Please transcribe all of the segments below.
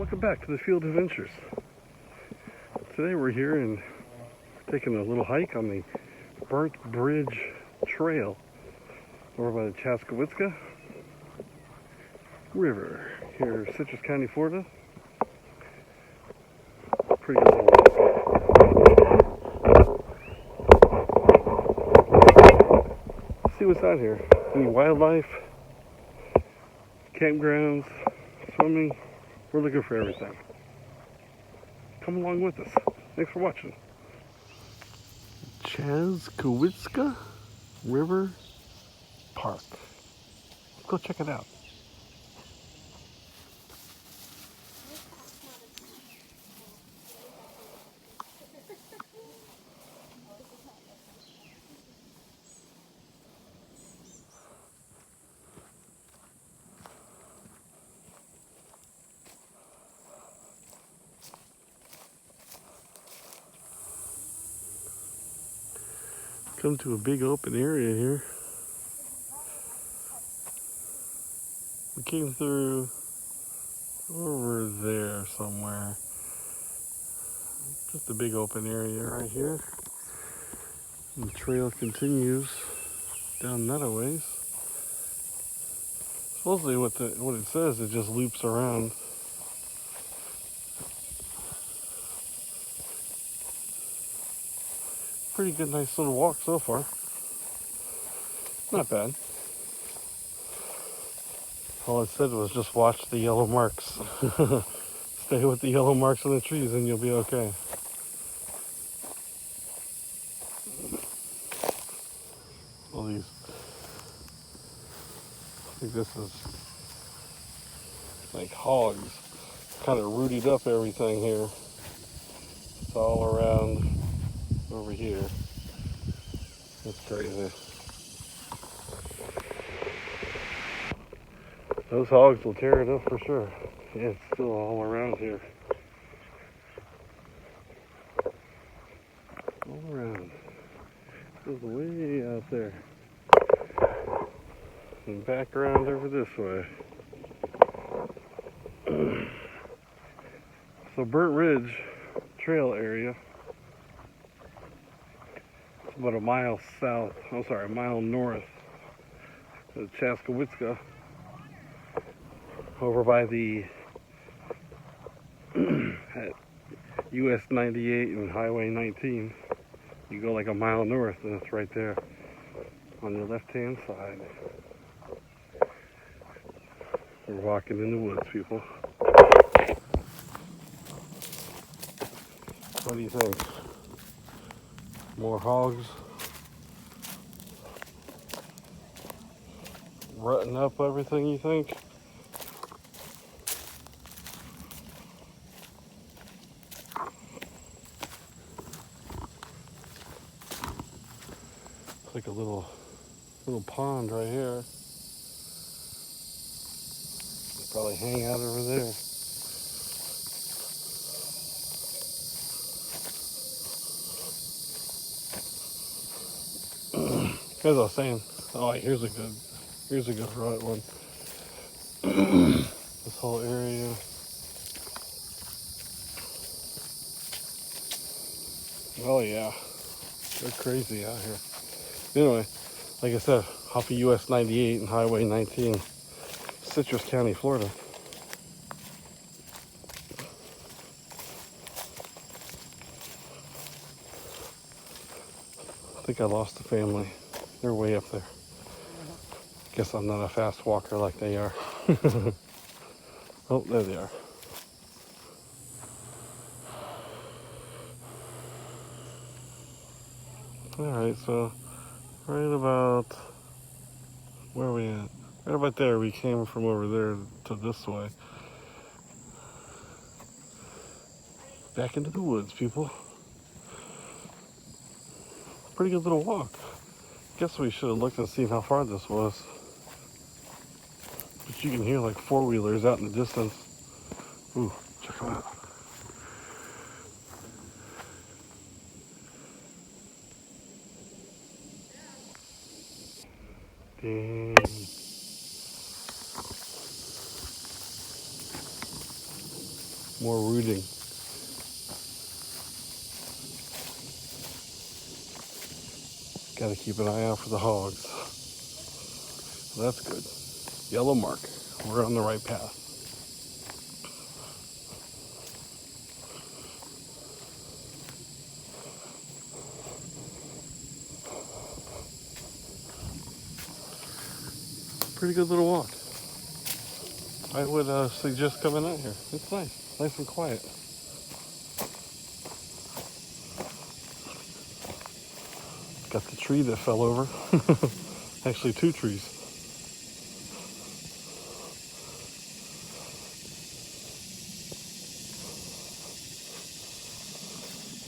Welcome back to the Field Adventures. Today we're here and taking a little hike on the Burnt Bridge Trail over by the Chassahowitzka River here in Citrus County, Florida. Pretty good little walk. Let's see what's out here. Any wildlife, campgrounds, swimming. We're looking for everything. Come along with us. Thanks for watching. Chassahowitzka River Park. Let's go check it out. Come to a big open area here. We came through over there somewhere. Just a big open area right here. And the trail continues down that a ways. Supposedly what it says, it just loops around. Pretty good, nice little walk so far. Not bad. All it said was just watch the yellow marks. Stay with the yellow marks on the trees and you'll be okay. All these, I think this is like hogs. Kind of rooted up everything here. It's all around over here. That's crazy. Those hogs will tear it up for sure. Yeah, it's still all around here. All around. Goes way out there. And back around over this way. So Burnt Ridge Trail area. It's about a mile north of Chassahowitzka. Over by the US 98 and Highway 19. You go like a mile north and it's right there on the left hand side. We're walking in the woods, people. What do you think? More hogs rutting up everything, you think? It's like a little pond right here. Probably hang out over there. As I was saying, oh, here's a good rut one. This whole area. Oh yeah, they're crazy out here. Anyway, like I said, off of US 98 and Highway 19, Citrus County, Florida. I think I lost the family. They're way up there. Guess I'm not a fast walker like they are. Oh, there they are. Alright, so right about, where are we at? Right about there. We came from over there to this way. Back into the woods, people. Pretty good little walk. Guess we should have looked and seen how far this was. But you can hear like four-wheelers out in the distance. Ooh, check them out. Dang. More rooting. Gotta keep an eye out for the hogs. That's good. Yellow mark. We're on the right path. Pretty good little walk. I would suggest coming out here. It's nice and quiet. Got the tree that fell over. Actually, two trees.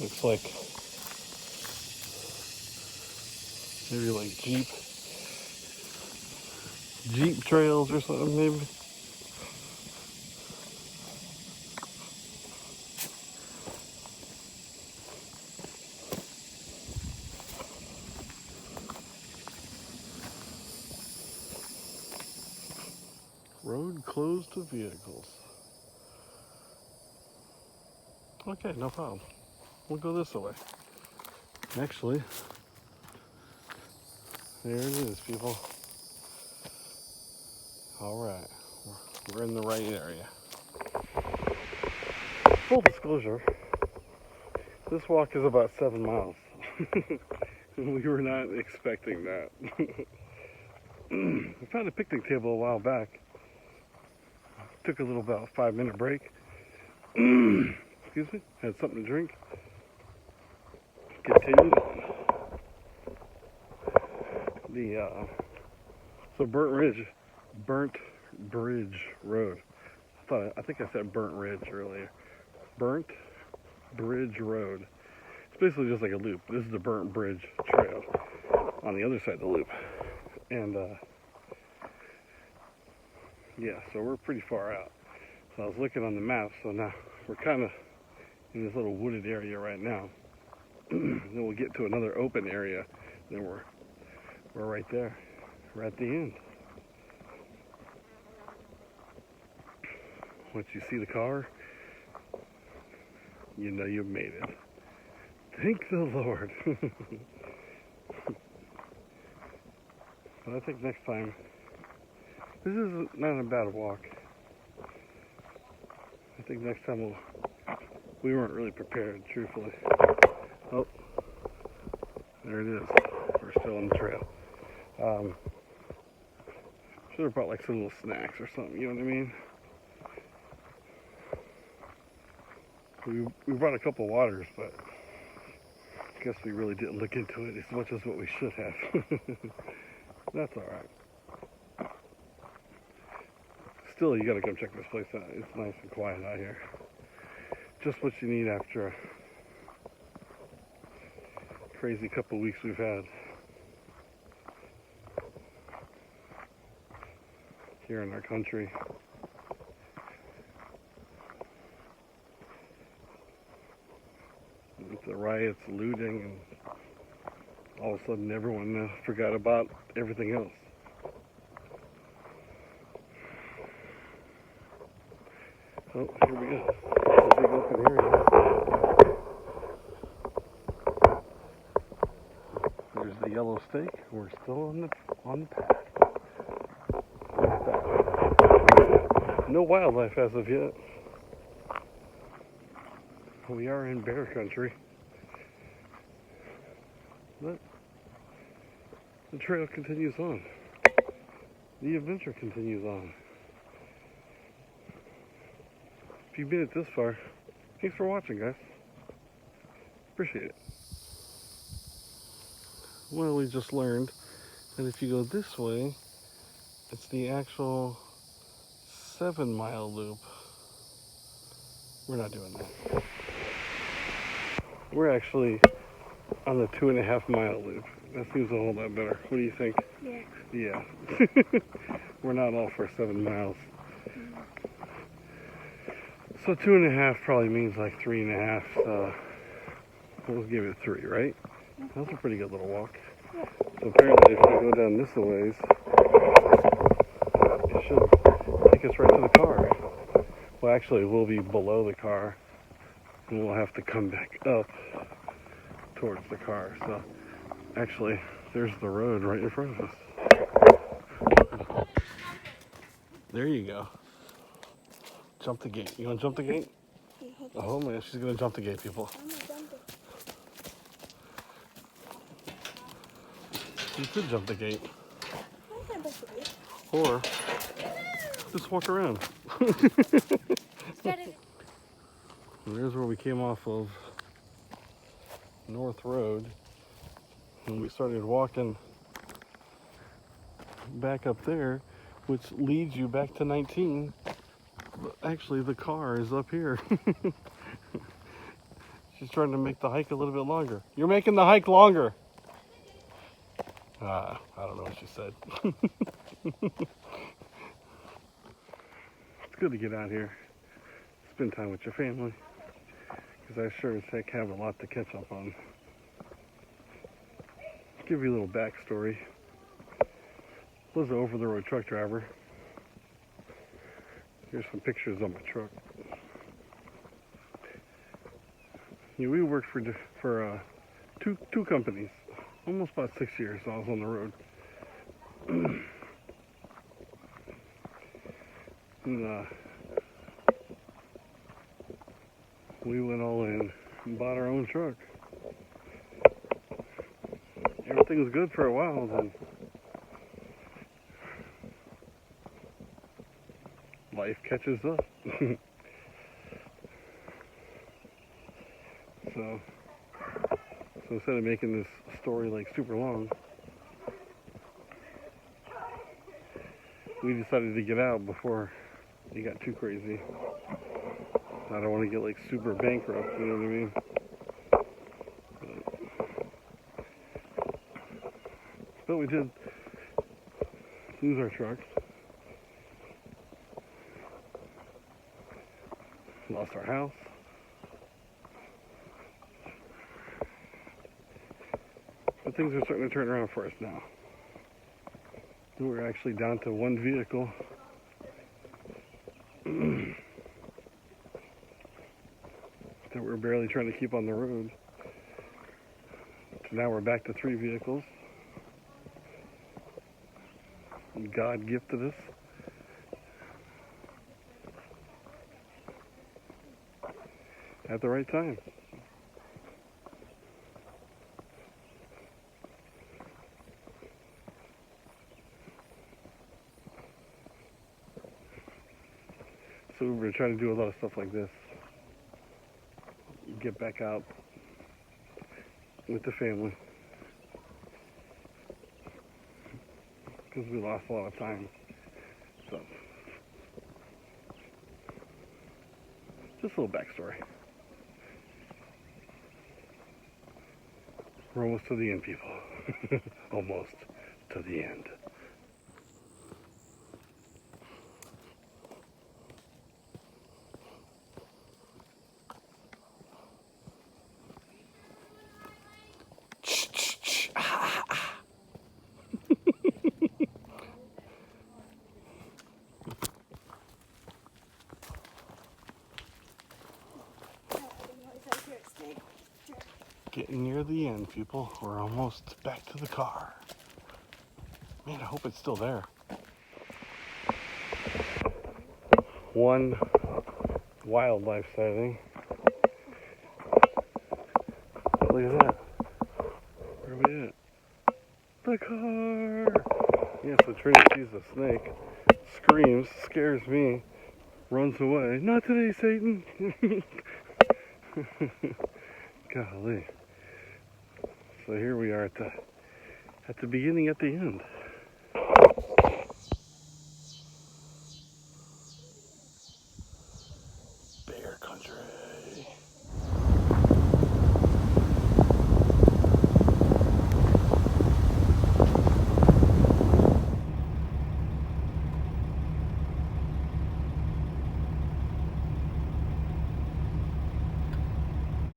Looks like maybe like Jeep trails or something, maybe. Road closed to vehicles. Okay, no problem. We'll go this way. Actually, there it is, people. All right, we're in the right area. Full disclosure, this walk is about 7 miles. We were not expecting that. We found a picnic table a while back. Took a little about 5-minute break. Excuse me. Had something to drink. Continued on. So Burnt Bridge Road. I think I said Burnt Ridge earlier. Burnt Bridge Road. It's basically just like a loop. This is the Burnt Bridge Trail on the other side of the loop. And yeah, so we're pretty far out. So I was looking on the map, so now we're kind of in this little wooded area right now. Then we'll get to another open area, then we're right there. We're at the end. Once you see the car, you know you've made it. Thank the Lord. But I think next time, this is not a bad walk. I think next time we weren't really prepared, truthfully. Oh, there it is. We're still on the trail. Should have brought like some little snacks or something, you know what I mean? We brought a couple waters, but I guess we really didn't look into it as much as what we should have. That's alright. Still, you gotta come check this place out. It's nice and quiet out here. Just what you need after a crazy couple weeks we've had here in our country. With the riots, looting, and all of a sudden everyone forgot about everything else. Oh, here we go. A big open area. There's the yellow stake. We're still on the path. No wildlife as of yet. We are in bear country. But the trail continues on. The adventure continues on. If you've made it this far, thanks for watching, guys. Appreciate it. Well, we just learned that if you go this way, it's the actual 7-mile loop. We're not doing that. We're actually on the 2.5-mile loop. That seems a whole lot better. What do you think? Yeah. We're not all for 7 miles. So 2.5 probably means like 3.5. We'll give it 3, right? That's a pretty good little walk. So apparently if we go down this a ways, it should take us right to the car. Well, actually, we'll be below the car, and we'll have to come back up towards the car. So, actually, there's the road right in front of us. There you go. Jump the gate. You want to jump the gate? Oh man, she's gonna jump the gate, people. You could jump the gate. Or just walk around. There's where we came off of North Road. And we started walking back up there, which leads you back to 19. But actually, the car is up here. She's trying to make the hike a little bit longer. You're making the hike longer. I don't know what she said. It's good to get out here, spend time with your family, because I sure as heck have a lot to catch up on. Give you a little backstory. Was an over-the-road truck driver. Here's some pictures of my truck. We worked for two companies, almost about 6 years. I was on the road. And we went all in and bought our own truck. Everything was good for a while, then life catches up. So instead of making this story like super long, we decided to get out before it got too crazy. I don't want to get like super bankrupt, you know what I mean? But we did lose our truck. Lost our house. But things are starting to turn around for us now. We're actually down to one vehicle. That we're barely trying to keep on the road. So now we're back to 3 vehicles. God gifted us. At the right time. So we're trying to do a lot of stuff like this. Get back out with the family. Because we lost a lot of time. So, just a little backstory. We're almost to the end, people. Almost to the end. Getting near the end, people. We're almost back to the car. Man, I hope it's still there. One wildlife sighting. Look at that. Where are we at? The car! Yeah, so Trinity sees a snake, screams, scares me, runs away. Not today, Satan! Golly. So here we are at the beginning, at the end.